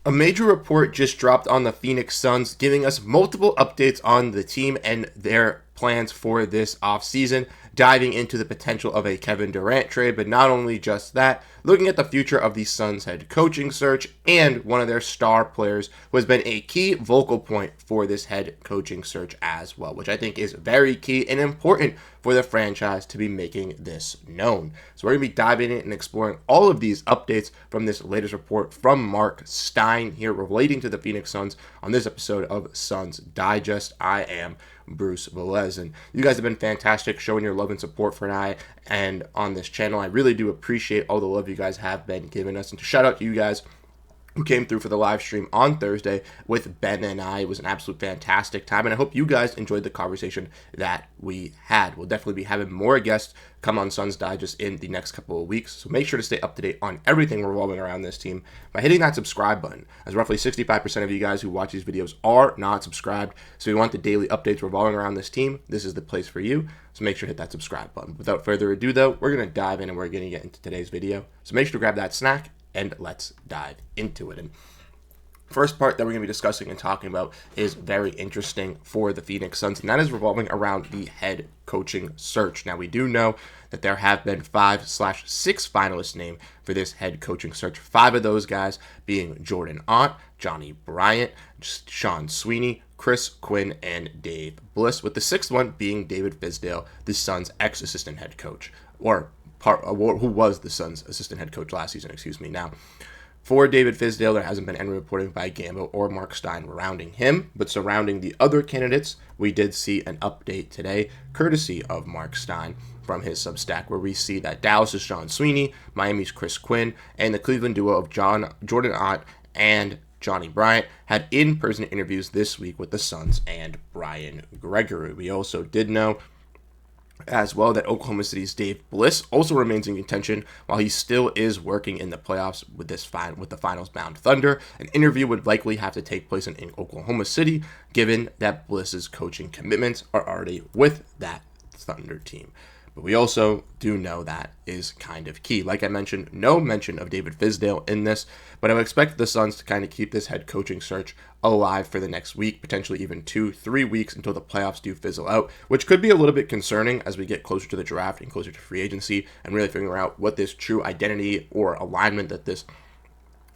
A major report just dropped on the Phoenix Suns, giving us multiple updates on the team and their plans for this offseason, diving into the potential of a Kevin Durant trade, but not only just that, looking at the future of the Suns head coaching search and one of their star players who has been a key vocal point for this head coaching search as well, which I think is very key and important for the franchise to be making this known. So we're going to be diving in and exploring all of these updates from this latest report from Mark Stein here relating to the Phoenix Suns on this episode of Suns Digest. I am Bruce Veliz, and you guys have been fantastic showing your love and support for I and on this channel. I really do appreciate all the love you guys have been giving us, and to shout out to you guys who came through for the live stream on Thursday with Ben and I. It was an absolute fantastic time, and I hope you guys enjoyed the conversation that we had. We'll definitely be having more guests come on Suns Digest in the next couple of weeks, so make sure to stay up to date on everything revolving around this team by hitting that subscribe button, as roughly 65% of you guys who watch these videos are not subscribed. So if you want the daily updates revolving around this team, this is the place for you, so make sure to hit that subscribe button. Without further ado though, we're going to dive in and we're going to get into today's video, so make sure to grab that snack and let's dive into it. And first part that we're going to be discussing and talking about is very interesting for the Phoenix Suns, and that is revolving around the head coaching search. Now, we do know that there have been 5/6 finalists named for this head coaching search. 5 of those guys being Jordan Ott, Johnny Bryant, Sean Sweeney, Chris Quinn, and Dave Bliss, with the 6th one being David Fizdale, the Suns' ex-assistant head coach, who was the Suns' assistant head coach last season, Now, for David Fizdale, there hasn't been any reporting by Gambo or Mark Stein surrounding him, but surrounding the other candidates, we did see an update today, courtesy of Mark Stein from his Substack, where we see that Dallas' Sean Sweeney, Miami's Chris Quinn, and the Cleveland duo of Jordan Ott and Johnny Bryant had in-person interviews this week with the Suns and Brian Gregory. We also did know as well that Oklahoma City's Dave Bliss also remains in contention while he still is working in the playoffs with the finals-bound Thunder. An interview would likely have to take place in Oklahoma City, given that Bliss's coaching commitments are already with that Thunder team. But we also do know that is kind of key. Like I mentioned, no mention of David Fizdale in this, but I would expect the Suns to kind of keep this head coaching search alive for the next week, potentially even 2-3 weeks until the playoffs do fizzle out, which could be a little bit concerning as we get closer to the draft and closer to free agency and really figuring out what this true identity or alignment that this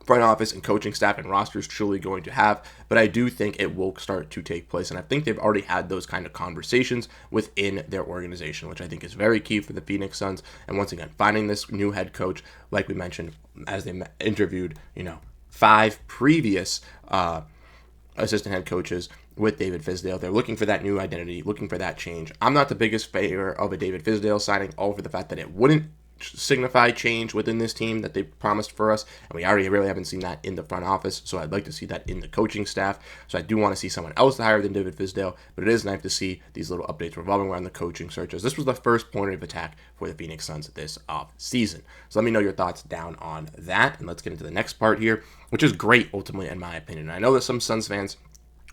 front office and coaching staff and roster is truly going to have. But I do think it will start to take place, and I think they've already had those kind of conversations within their organization, which I think is very key for the Phoenix Suns. And once again, finding this new head coach, like we mentioned, as they interviewed 5 previous assistant head coaches with David Fizdale. They're looking for that new identity, looking for that change. I'm not the biggest favor of a David Fizdale signing, all for the fact that it wouldn't signify change within this team that they promised for us, and we already really haven't seen that in the front office, so I'd like to see that in the coaching staff. So I do want to see someone else higher than David Fizdale, but it is nice to see these little updates revolving around the coaching searches. This was the first point of attack for the Phoenix Suns this off season. So let me know your thoughts down on that, and let's get into the next part here, which is great ultimately in my opinion. I know that some Suns fans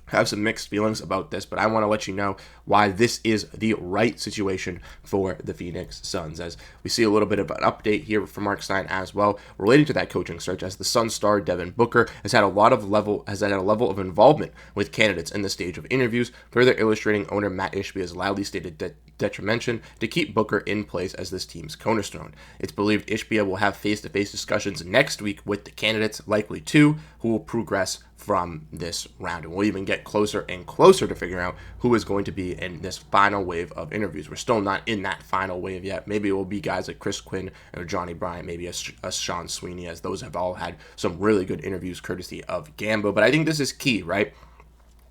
have some mixed feelings about this, but I want to let you know why this is the right situation for the Phoenix Suns, as we see a little bit of an update here from Mark Stein as well relating to that coaching search, as the Suns star Devin Booker has had a level of involvement with candidates in the stage of interviews, further illustrating owner Matt Ishbia's loudly stated determination to keep Booker in place as this team's cornerstone. It's believed Ishbia will have face-to-face discussions next week with the candidates, likely 2, who will progress from this round, and we'll even get closer and closer to figuring out who is going to be in this final wave of interviews. We're still not in that final wave yet. Maybe it will be guys like Chris Quinn or Johnny Bryant, maybe a Sean Sweeney, as those have all had some really good interviews courtesy of Gambo. But I think this is key, right?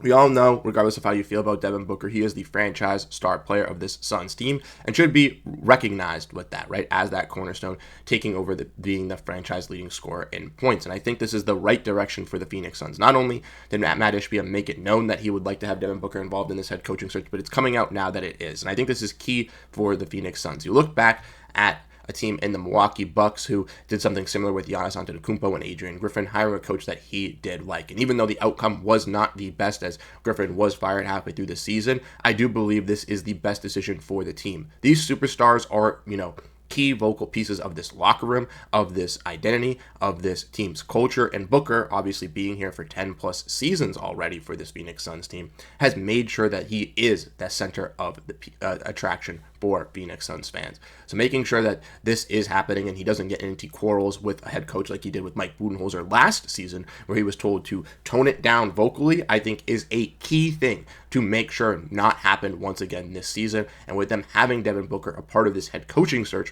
We all know, regardless of how you feel about Devin Booker, he is the franchise star player of this Suns team and should be recognized with that, right? As that cornerstone, taking over being the franchise leading scorer in points. And I think this is the right direction for the Phoenix Suns. Not only did Matt Ishbia make it known that he would like to have Devin Booker involved in this head coaching search, but it's coming out now that it is. And I think this is key for the Phoenix Suns. You look back at a team in the Milwaukee Bucks who did something similar with Giannis Antetokounmpo and Adrian Griffin, hiring a coach that he did like. And even though the outcome was not the best, as Griffin was fired halfway through the season, I do believe this is the best decision for the team. These superstars are, key vocal pieces of this locker room, of this identity, of this team's culture. And Booker, obviously being here for 10 plus seasons already for this Phoenix Suns team, has made sure that he is the center of the attraction for Phoenix Suns fans. So making sure that this is happening and he doesn't get into quarrels with a head coach like he did with Mike Budenholzer last season, where he was told to tone it down vocally, I think is a key thing to make sure not happen once again this season. And with them having Devin Booker a part of this head coaching search,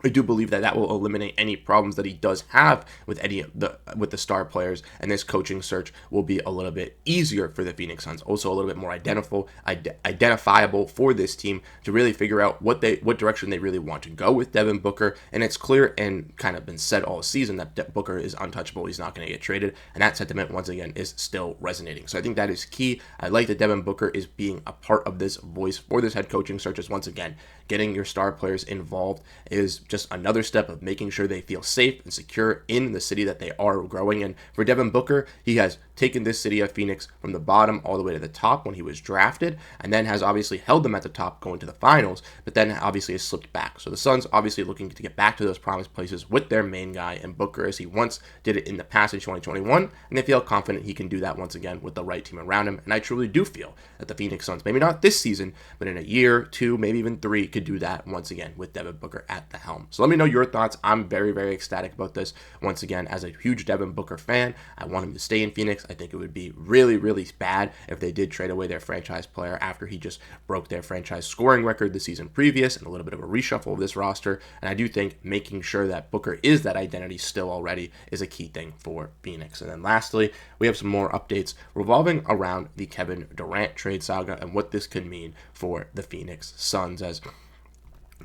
I do believe that that will eliminate any problems that he does have with any of the star players, and this coaching search will be a little bit easier for the Phoenix Suns. Also, a little bit more identifiable for this team to really figure out what direction they really want to go with Devin Booker. And it's clear and kind of been said all season that Booker is untouchable. He's not going to get traded, and that sentiment once again is still resonating. So I think that is key. I like that Devin Booker is being a part of this voice for this head coaching search. As once again, getting your star players involved is just another step of making sure they feel safe and secure in the city that they are growing. And for Devin Booker, he has taken this city of Phoenix from the bottom all the way to the top when he was drafted, and then has obviously held them at the top going to the finals, but then obviously has slipped back. So the Suns obviously looking to get back to those promised places with their main guy in Booker, as he once did it in the past in 2021, and they feel confident he can do that once again with the right team around him. And I truly do feel that the Phoenix Suns, maybe not this season, but in a year, 2, maybe even 3, could do that once again with Devin Booker at the helm. So let me know your thoughts. I'm very, very ecstatic about this. Once again, as a huge Devin Booker fan, I want him to stay in Phoenix. I think it would be really, really bad if they did trade away their franchise player after he just broke their franchise scoring record the season previous, and a little bit of a reshuffle of this roster. And I do think making sure that Booker is that identity still already is a key thing for Phoenix. And then lastly, we have some more updates revolving around the Kevin Durant trade saga and what this could mean for the Phoenix Suns, as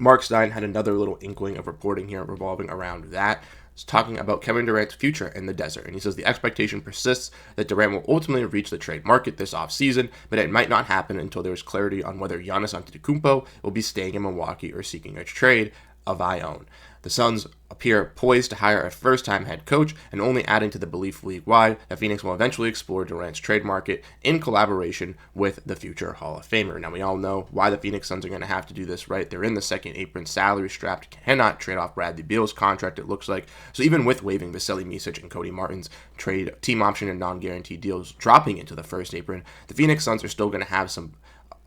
Mark Stein had another little inkling of reporting here revolving around that. He's talking about Kevin Durant's future in the desert, and he says the expectation persists that Durant will ultimately reach the trade market this offseason, but it might not happen until there is clarity on whether Giannis Antetokounmpo will be staying in Milwaukee or seeking a trade of Ione. The Suns appear poised to hire a first-time head coach, and only adding to the belief league-wide that Phoenix will eventually explore Durant's trade market in collaboration with the future Hall of Famer. Now, we all know why the Phoenix Suns are going to have to do this, right? They're in the second apron, salary strapped, cannot trade off Bradley Beal's contract, it looks like. So even with waiving Vasilij Micic and Cody Martin's trade, team option, and non-guaranteed deals dropping into the first apron, the Phoenix Suns are still going to have some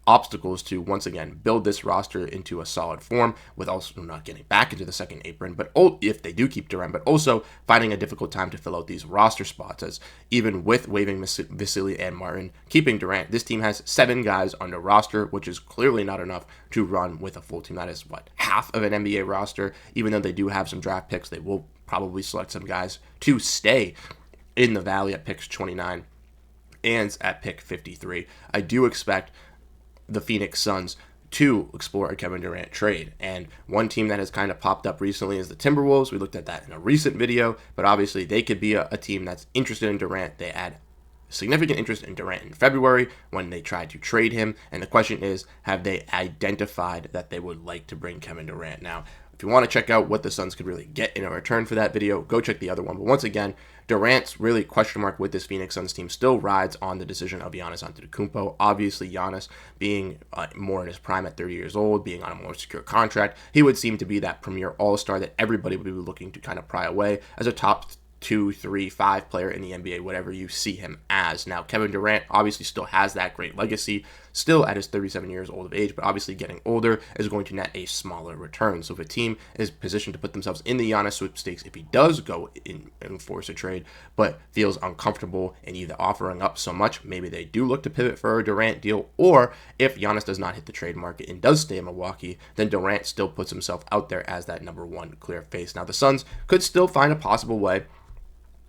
obstacles to once again build this roster into a solid form, with also not getting back into the second apron, but if they do keep Durant, but also finding a difficult time to fill out these roster spots, as even with waiving Vasilij and Martin, keeping Durant, this team has 7 guys on the roster, which is clearly not enough to run with a full team. That is half of an NBA roster. Even though they do have some draft picks, they will probably select some guys to stay in the Valley at picks 29 and at pick 53. I do expect the Phoenix Suns to explore a Kevin Durant trade. And one team that has kind of popped up recently is the Timberwolves. We looked at that in a recent video, but obviously they could be a team that's interested in Durant. They had significant interest in Durant in February when they tried to trade him. And the question is, have they identified that they would like to bring Kevin Durant? Now, if you want to check out what the Suns could really get in a return for that video, go check the other one. But once again, Durant's really question mark with this Phoenix Suns team still rides on the decision of Giannis Antetokounmpo. Obviously, Giannis being more in his prime at 30 years old, being on a more secure contract, he would seem to be that premier all-star that everybody would be looking to kind of pry away as a top 2, 3, 5 player in the NBA, whatever you see him as. Now, Kevin Durant obviously still has that great legacy, still at his 37 years old of age, but obviously getting older is going to net a smaller return. So if a team is positioned to put themselves in the Giannis sweepstakes, if he does go in and force a trade, but feels uncomfortable in either offering up so much, maybe they do look to pivot for a Durant deal, or if Giannis does not hit the trade market and does stay in Milwaukee, then Durant still puts himself out there as that number 1 clear face. Now, the Suns could still find a possible way,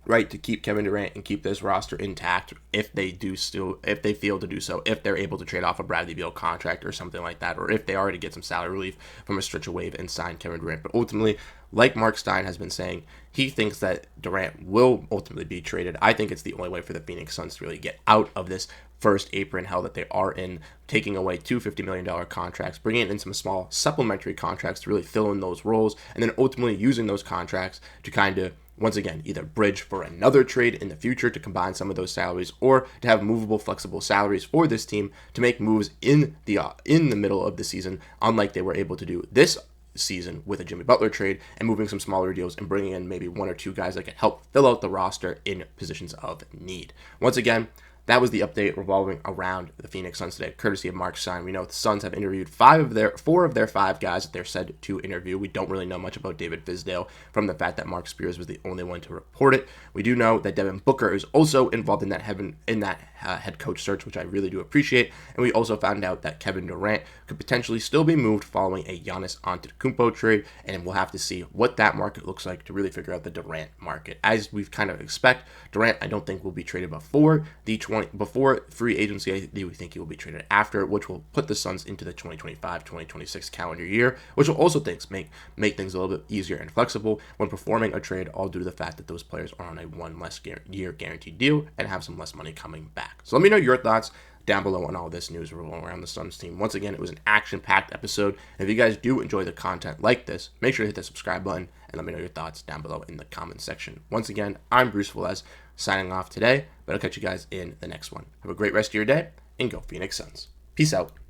right, to keep Kevin Durant and keep this roster intact if they feel to do so, if they're able to trade off a Bradley Beal contract or something like that, or if they already get some salary relief from a stretch of waive and sign Kevin Durant. But ultimately, like Mark Stein has been saying, he thinks that Durant will ultimately be traded. I think it's the only way for the Phoenix Suns to really get out of this first apron hell that they are in, taking away 2 $50 million contracts, bringing in some small supplementary contracts to really fill in those roles, and then ultimately using those contracts to kind of, once again, either bridge for another trade in the future to combine some of those salaries, or to have movable, flexible salaries for this team to make moves in the middle of the season, unlike they were able to do this season with a Jimmy Butler trade and moving some smaller deals and bringing in maybe one or two guys that can help fill out the roster in positions of need. Once again, that was the update revolving around the Phoenix Suns today, courtesy of Mark Stein. We know the Suns have interviewed four of their five guys that they're said to interview. We don't really know much about David Fizdale from the fact that Mark Spears was the only one to report it. We do know that Devin Booker is also involved in that head coach search, which I really do appreciate. And we also found out that Kevin Durant could potentially still be moved following a Giannis Antetokounmpo trade, and we'll have to see what that market looks like to really figure out the Durant market. As we've kind of expect, Durant I don't think will be traded before free agency. I do think he will be traded after, which will put the Suns into the 2025-2026 calendar year, which will also make things a little bit easier and flexible when performing a trade, all due to the fact that those players are on a one less year guaranteed deal and have some less money coming back. So let me know your thoughts down below on all this news rolling around the Suns team. Once again, it was an action-packed episode. And if you guys do enjoy the content like this, make sure to hit the subscribe button and let me know your thoughts down below in the comments section. Once again, I'm Bruce Veliz, signing off today, but I'll catch you guys in the next one. Have a great rest of your day, and go Phoenix Suns. Peace out.